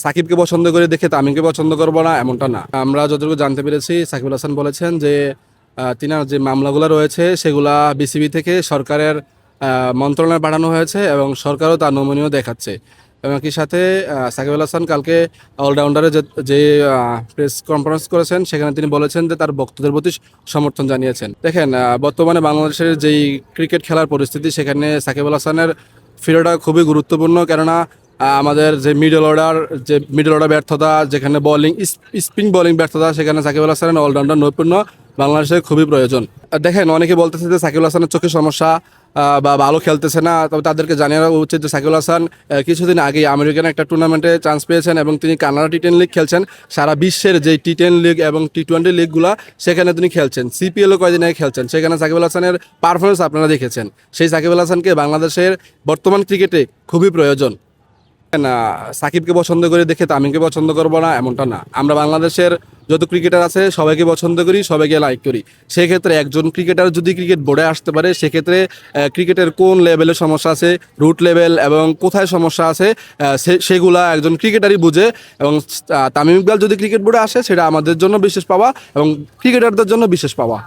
সাকিবকে পছন্দ করে দেখে তামিমকে পছন্দ করবো না এমনটা না। আমরা যতটুকু জানতে পেরেছি সাকিবুল হাসান বলেছেন যে তিনার যে মামলাগুলো রয়েছে সেগুলা বিসিবি থেকে সরকারের মন্ত্রণালয়ে পাঠানো হয়েছে এবং সরকারও তার নমনীয় দেখাচ্ছে। এবং একই সাথে সাকিবুল হাসান কালকে অলরাউন্ডারে যে প্রেস কনফারেন্স করেছেন সেখানে তিনি বলেছেন যে তার বক্তব্যের প্রতি সমর্থন জানিয়েছেন। দেখেন বর্তমানে বাংলাদেশের যেই ক্রিকেট খেলার পরিস্থিতি সেখানে সাকিবুল হাসানের ফিরোটা খুবই গুরুত্বপূর্ণ, কেননা আমাদের যে মিডল অর্ডার ব্যর্থতা, যেখানে স্পিন বোলিং ব্যর্থতা, সেখানে সাকিবুল হাসানের অলরাউন্ডার নৈপুণ্য বাংলাদেশের খুবই প্রয়োজন। দেখেন অনেকে বলতেছে যে সাকিবুল হাসানের চোখে সমস্যা বা ভালো খেলতেছে না, তবে তাদেরকে জানিয়ে রাখা উচিত যে সাকিবুল হাসান কিছুদিন আগে আমেরিকান একটা টুর্নামেন্টে চান্স পেয়েছেন এবং তিনি কানাডা টি10 লিগ খেলছেন। সারা বিশ্বের যে টি10 লিগ এবং টি20 লিগগুলো সেখানে তিনি খেলছেন, সিপিএলও কয়েকদিন আগে খেলছেন, সেখানে সাকিবুল হাসানের পারফরমেন্স আপনারা দেখেছেন। সেই সাকিবুল হাসানকে বাংলাদেশের বর্তমান ক্রিকেটে খুবই প্রয়োজন। না, সাকিবকে পছন্দ করে দেখে তামিমকে পছন্দ করবো না এমনটা না। আমরা বাংলাদেশের যত ক্রিকেটার আছে সবাইকে পছন্দ করি, সবাইকে লাইক করি। সেক্ষেত্রে একজন ক্রিকেটার যদি ক্রিকেট বোর্ডে আসতে পারে, সেক্ষেত্রে ক্রিকেটের কোন লেভেলে সমস্যা আছে, রুট লেভেল এবং কোথায় সমস্যা আছে সেগুলা একজন ক্রিকেটারই বুঝে। এবং তামিম ইকবাল যদি ক্রিকেট বোর্ডে আসে সেটা আমাদের জন্য বিশেষ পাওয়া এবং ক্রিকেটারদের জন্য বিশেষ পাওয়া।